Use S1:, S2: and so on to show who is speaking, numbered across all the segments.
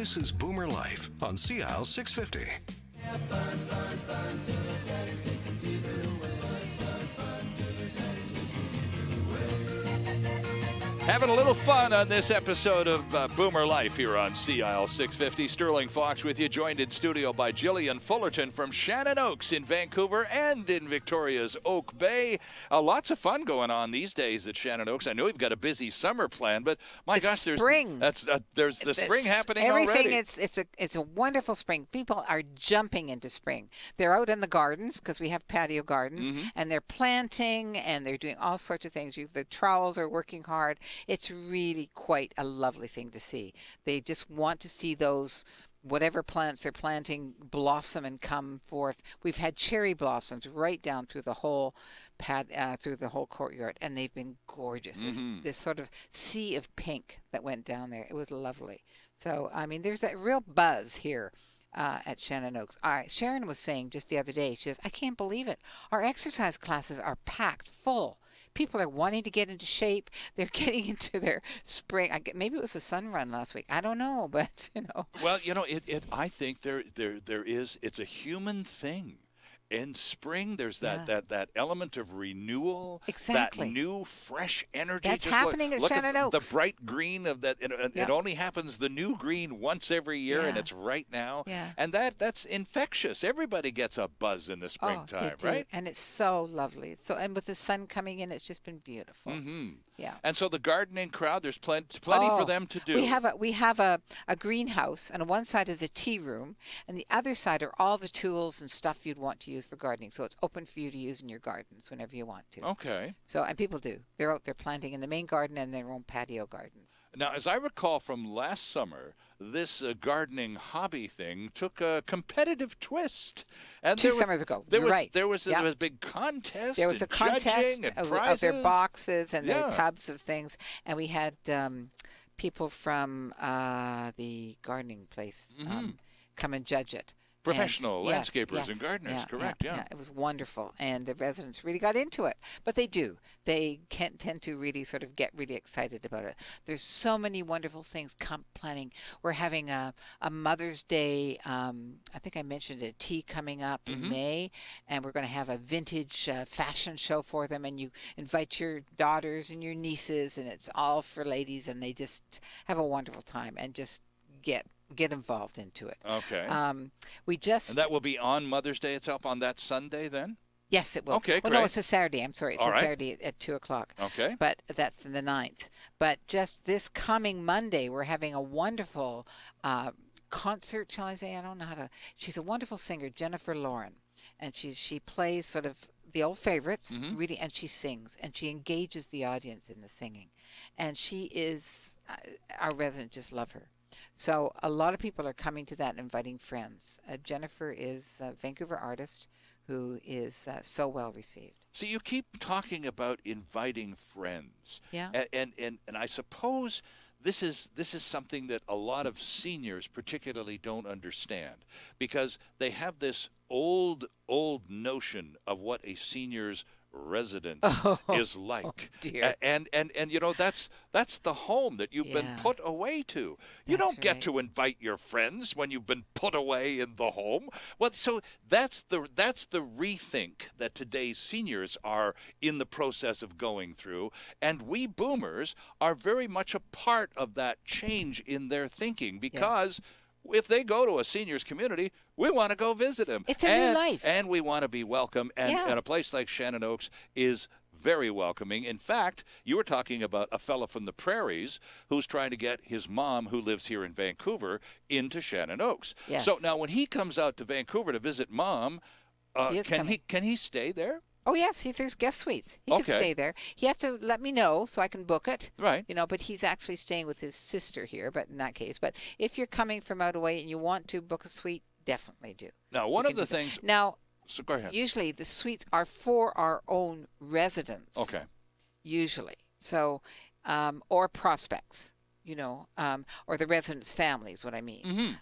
S1: This is Boomer Life on CL 650.
S2: Having a little fun on this episode of Boomer Life here on CIL 650. Sterling Fox with you, joined in studio by Jillian Fullerton from ShannopnOaks in Vancouver and in Victoria's Oak Bay. Lots of fun going on these days at ShannopnOaks. I know you've got a busy summer plan, but my gosh, there's
S3: spring.
S2: There's the spring happening
S3: everything,
S2: already.
S3: It's a wonderful spring. People are jumping into spring. They're out in the gardens because we have patio gardens, and they're planting and they're doing all sorts of things. The trowels are working hard. It's really quite a lovely thing to see. They just want to see those whatever plants they're planting blossom and come forth. We've had cherry blossoms right down through the whole through the whole courtyard, and they've been gorgeous. This sort of sea of pink that went down there. It was lovely. So I mean, there's a real buzz here at ShannopnOaks. All right, Sharon was saying just the other day, she says, I can't believe it. Our exercise classes are packed full. People are wanting to get into shape. They're getting into their spring. Maybe it was a sun run last week. I don't know, but you know.
S2: Well, you know, I think there is. It's a human thing. In spring, there's that element of renewal,
S3: exactly.
S2: That new, fresh energy.
S3: That's
S2: just
S3: happening at ShannopnOaks.
S2: The bright green of that. It only happens, the new green, once every year, and it's right now.
S3: Yeah.
S2: And that's infectious. Everybody gets a buzz in the springtime, right?
S3: And it's so lovely. And with the sun coming in, it's just been beautiful. Yeah.
S2: And so the gardening crowd, there's plenty for them to do.
S3: We have a greenhouse, and on one side is a tea room, and the other side are all the tools and stuff you'd want to use for gardening. So it's open for you to use in your gardens whenever you want to.
S2: Okay.
S3: So, and people do. They're out there planting in the main garden and their own patio gardens.
S2: Now, as I recall from last summer, this gardening hobby thing took a competitive twist. And
S3: Two summers ago.
S2: There was a big contest.
S3: There was a contest of their boxes and their tubs of things. And we had people from the gardening place come and judge it.
S2: Professional landscapers and gardeners, correct, yeah.
S3: It was wonderful, and the residents really got into it. But they do. They can't tend to really sort of get really excited about it. There's so many wonderful things planning. We're having a Mother's Day, I think I mentioned a tea coming up in May, and we're going to have a vintage fashion show for them, and you invite your daughters and your nieces, and it's all for ladies, and they just have a wonderful time and just get involved into it.
S2: Okay.
S3: And
S2: that will be on Mother's Day itself, on that Sunday then?
S3: Yes, it will.
S2: Okay,
S3: great. No, it's a Saturday. I'm sorry. It's a Saturday at 2 o'clock.
S2: Okay.
S3: But that's the 9th. But just this coming Monday, we're having a wonderful concert, shall I say? I don't know how to. She's a wonderful singer, Jennifer Lauren. And she plays sort of the old favorites, really, and she sings. And she engages the audience in the singing. And she is, our residents just love her. So a lot of people are coming to that and inviting friends. Jennifer is a Vancouver artist who is so well received.
S2: So you keep talking about inviting friends.
S3: Yeah.
S2: And I suppose this is something that a lot of seniors particularly don't understand, because they have this old notion of what a senior's residence is like.
S3: Oh dear.
S2: And you know, that's the home that you've been put away to. You don't get to invite your friends when you've been put away in the home. Well, so that's the rethink that today's seniors are in the process of going through, and we boomers are very much a part of that change in their thinking, because if they go to a seniors community, we want to go visit them.
S3: It's a new life.
S2: And we want to be welcome. And a place like ShannopnOaks is very welcoming. In fact, you were talking about a fellow from the prairies who's trying to get his mom, who lives here in Vancouver, into ShannopnOaks.
S3: Yes.
S2: So now when he comes out to Vancouver to visit mom, can he stay there?
S3: Oh, yes, there's guest suites. He can stay there. He has to let me know so I can book it.
S2: Right.
S3: You know, but he's actually staying with his sister here, but in that case. But if you're coming from out away and you want to book a suite, definitely do.
S2: Now, one of the things...
S3: Now,
S2: so go ahead.
S3: Usually the suites are for our own residents.
S2: Okay.
S3: Usually. So, or prospects, you know, or the residents' families, what I mean.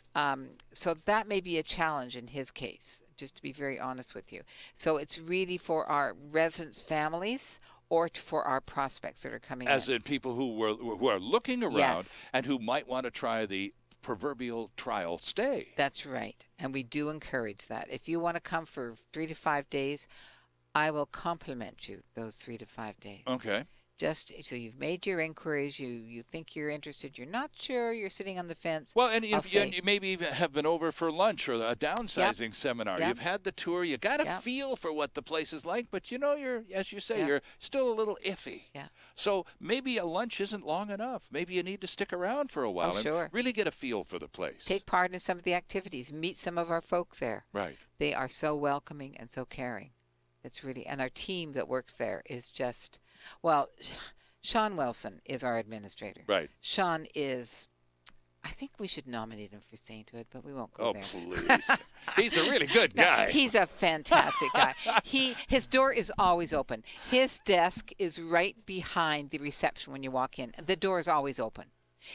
S3: So that may be a challenge in his case, just to be very honest with you. So it's really for our residents' families or for our prospects that are coming in.
S2: As in people who are looking around and who might want to try the proverbial trial stay.
S3: That's right. And we do encourage that. If you want to come for 3 to 5 days, I will compliment you those 3 to 5 days.
S2: Okay.
S3: Just so you've made your inquiries, you think you're interested, you're not sure, you're sitting on the fence.
S2: Well, and you maybe even have been over for lunch or a downsizing seminar.
S3: Yep.
S2: You've had the tour. You got a feel for what the place is like, but you're, as you say, you're still a little iffy.
S3: Yeah.
S2: So maybe a lunch isn't long enough. Maybe you need to stick around for a while and really get a feel for the place.
S3: Take part in some of the activities. Meet some of our folk there.
S2: Right.
S3: They are so welcoming and so caring. It's really, and our team that works there is just, well, Sean Wilson is our administrator.
S2: Right.
S3: Sean is, I think we should nominate him for sainthood, but we won't go there.
S2: Oh, please. He's a really good guy.
S3: No, he's a fantastic guy. His door is always open. His desk is right behind the reception when you walk in. The door is always open.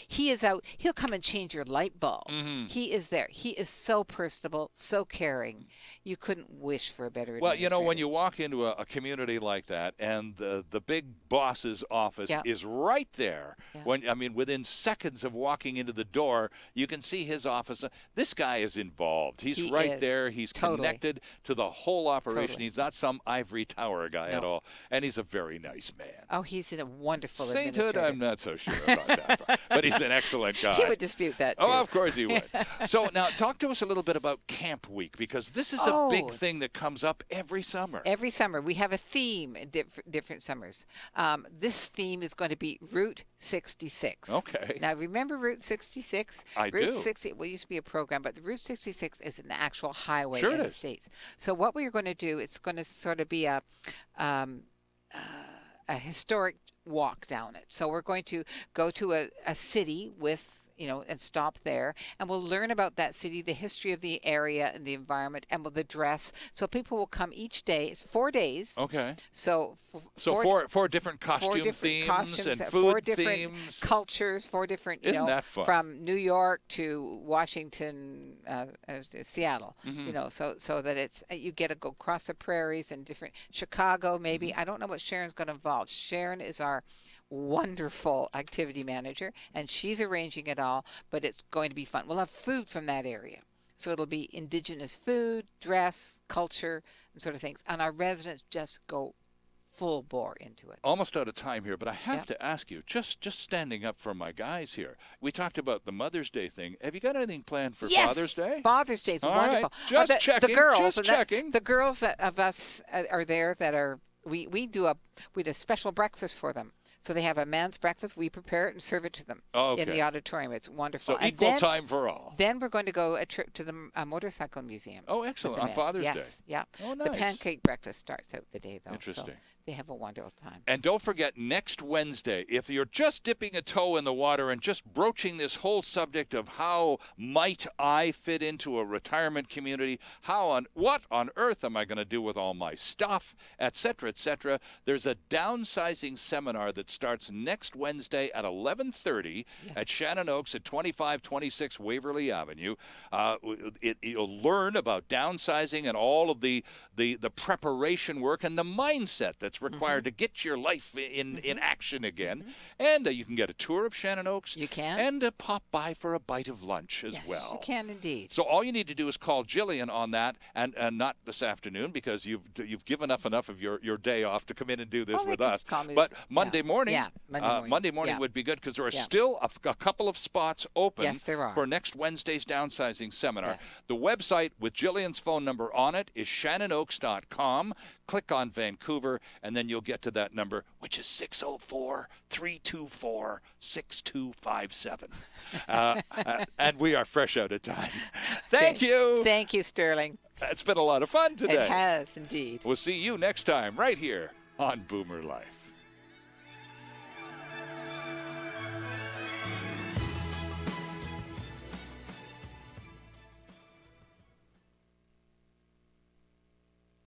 S3: He is out. He'll come and change your light bulb. He is there. He is so personable, so caring. You couldn't wish for a better administrator.
S2: Well, when you walk into a community like that and the big boss's office is right there, within seconds of walking into the door, you can see his office. This guy is involved. He's right there. He's connected to the whole operation. He's not some ivory tower guy at all. And he's a very nice man.
S3: Oh, he's a wonderful
S2: Sainthood,
S3: administrator.
S2: I'm not so sure about that. But he's an excellent guy.
S3: He would dispute that, too.
S2: Oh, of course he would. So now talk to us a little bit about Camp Week, because this is a big thing that comes up every summer.
S3: Every summer. We have a theme in different summers. This theme is going to be Route 66.
S2: Okay.
S3: Now, remember Route 66?
S2: I do.
S3: Route 60, well, it used to be a program, but the Route 66 is an actual highway
S2: in
S3: the States. So what we're going to do, it's going to sort of be a historic walk down it. So we're going to go to a city with, and stop there, and we'll learn about that city, the history of the area and the environment, and the dress. So people will come each day. It's 4 days.
S2: Okay.
S3: So
S2: four different costume themes and food
S3: 4 different
S2: themes.
S3: Cultures, 4 different,
S2: Isn't that fun?
S3: From New York to Washington, Seattle, so that it's, you get to go across the prairies and different, Chicago maybe. I don't know what Sharon's going to involve. Sharon is our wonderful activity manager, and she's arranging it all, but it's going to be fun. We'll have food from that area. So it'll be indigenous food, dress, culture, and sort of things. And our residents just go full bore into it.
S2: Almost out of time here, but I have to ask you, just standing up for my guys here. We talked about the Mother's Day thing. Have you got anything planned for Father's Day?
S3: Father's Day is wonderful.
S2: Right. Just checking.
S3: The girls,
S2: just checking.
S3: The girls of us are there that are, we do a special breakfast for them. So they have a man's breakfast. We prepare it and serve it to them in the auditorium. It's wonderful.
S2: So equal time for all.
S3: Then we're going to go a trip to the motorcycle museum.
S2: Oh, excellent. On Father's Day.
S3: Yes, yeah.
S2: Oh, nice.
S3: The pancake breakfast starts out the day, though.
S2: Interesting.
S3: So they have a wonderful time.
S2: And don't forget, next Wednesday, if you're just dipping a toe in the water and just broaching this whole subject of how might I fit into a retirement community, what on earth am I going to do with all my stuff, et cetera, there's a downsizing seminar that starts next Wednesday at 11:30 at ShannopnOaks at 2526 Waverly Avenue. You'll learn about downsizing and all of the preparation work and the mindset that's required to get your life in action again. And you can get a tour of ShannopnOaks.
S3: You can.
S2: And pop by for a bite of lunch as well.
S3: You can indeed.
S2: So all you need to do is call Jillian on that, and not this afternoon, because you've given up enough of your day off to come in and do this with us. But Monday morning, Monday morning would be good, because there are still a couple of spots open for next Wednesday's downsizing seminar.
S3: Yes.
S2: The website with Jillian's phone number on it is ShannopnOaks.com. Click on Vancouver, and then you'll get to that number, which is 604-324-6257. And we are fresh out of time. Thank you.
S3: Thank you, Sterling.
S2: It's been a lot of fun today.
S3: It has, indeed.
S2: We'll see you next time right here on Boomer Life.